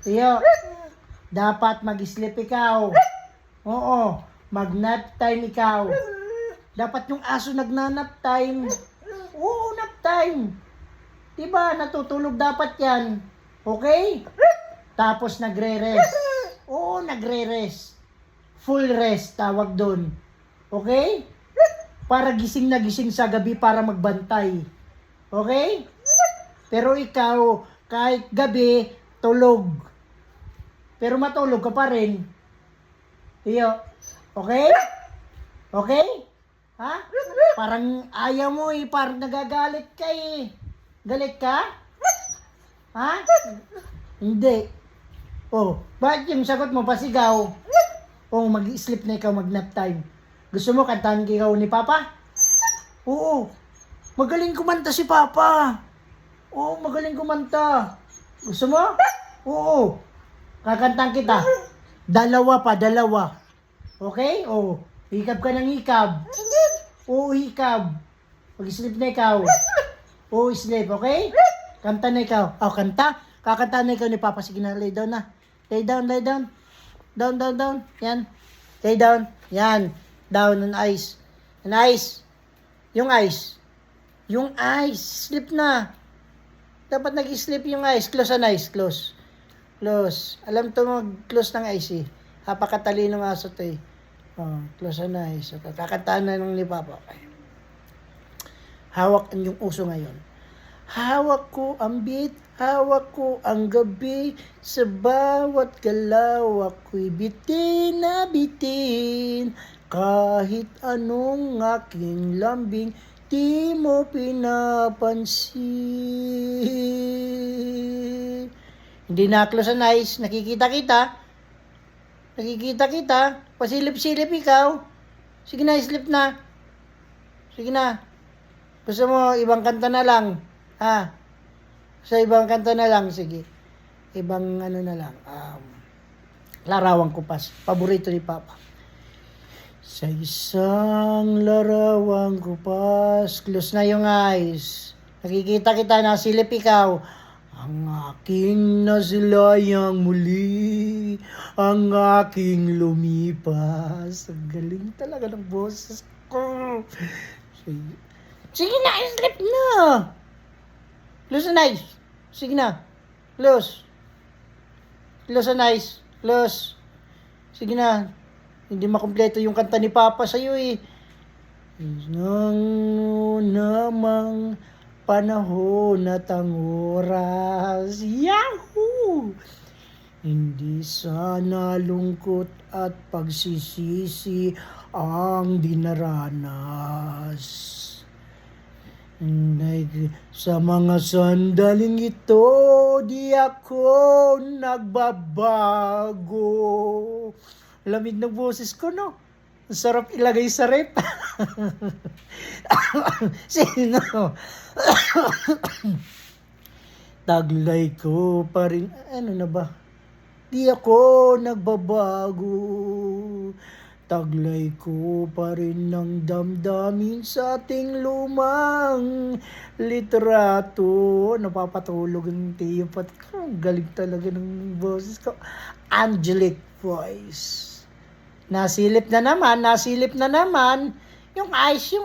Iyo, dapat mag-sleep ikaw. Oo, mag-nap time ikaw. Dapat yung aso nag-nap time. Oo, nap time. Diba, natutulog dapat yan. Okay? Tapos nagre-rest. Oo, nagre-rest. Full rest, tawag doon. Okay? Para gising na gising sa gabi para magbantay. Okay? Pero ikaw, kahit gabi, tulog. Pero matulog ka pa rin. Iyo. Okay? Okay? Ha? Parang ayaw mo eh, parang nagagalit ka eh. Galit ka? Ha? Hindi. Oh, bakit yung sagot mo pasigaw? Oh, mag-sleep na ikaw, mag-nap time. Gusto mo kantahan ikaw ni Papa? Oo. Magaling kumanta si Papa. Oo, magaling kumanta. Gusto mo? Oo. Kakantahan kita. Dalawa pa, dalawa. Okay? Oo. Hikab ka ng hikab. Oo, hikab. Mag-sleep na ikaw. Oo, sleep, okay? Kanta na ikaw. Oh, kanta. Kakanta na ikaw ni Papa. Sige na, lay down na. Lay down, lay down. Down, down, down. Yan. Lay down. Yan. Down on ice. On ice. Yung ice. Yung ice. Sleep na. Dapat nag-sleep yung ice. Close on ice. Close. Close. Alam to mag-close ng ice eh. Napakatalinong aso to eh. Oh, close on ice. Okay. Kakantaan na ng ni Papa. Okay. Hawak ang yung uso ngayon. Hawak ko ang beat, hawak ko ang gabi, sa bawat galaw ako'y bitin na bitin. Kahit anong aking lambing, di mo pinapansin. Hindi na close ang eyes, nakikita kita. Nakikita kita, pasilip-silip ikaw. Sige na, sleep na. Sige na. Gusto mo, ibang kanta na lang. Ha? Sa ibang kanta na lang, sige. Ibang ano na lang. Larawan ko pas. Paborito ni Papa. Sa isang larawan ko pas. Close na yung eyes. Nakikita kita, nasilip ikaw. Ang aking nasilayang muli. Ang aking lumipas. Ang galing talaga ng boses ko. Sige na, sleep na. Close ang eyes. Sige na. Close. Close ang eyes. Close. Sige na. Hindi makumpleto yung kanta ni Papa sa'yo eh. Nang namang panahon at ang oras. Yahoo! Hindi sana lungkot at pagsisisi ang dinaranas. Sa mga sandaling ito, di ako nagbabago. Lamig ng boses ko, no? Ang sarap ilagay sa rep. Sino? Taglay ko pa rin. Ano na ba? Di ako nagbabago. Taglay ko pa rin ng damdamin sa ating lumang litrato. Napapatulog ang tiyapat ko. Galing talaga ng boses ko. Angelic voice. Nasilip na naman. Yung ice.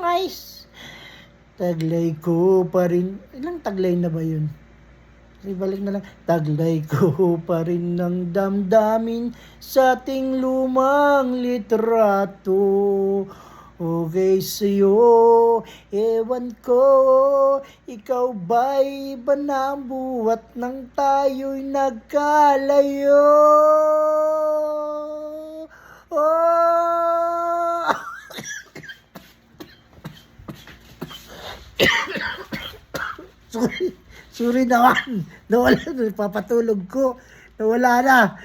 Taglay ko pa rin. Ilang taglay na ba yun? Ibalik na lang. Taglay ko pa rin ng damdamin sa ating lumang litrato. Okay sa'yo, ewan ko, ikaw ba'y iba na ang buhat nang tayo'y nagkalayo? Oh! Sorry naman. Nawala na. Papatulog ko. Nawala na.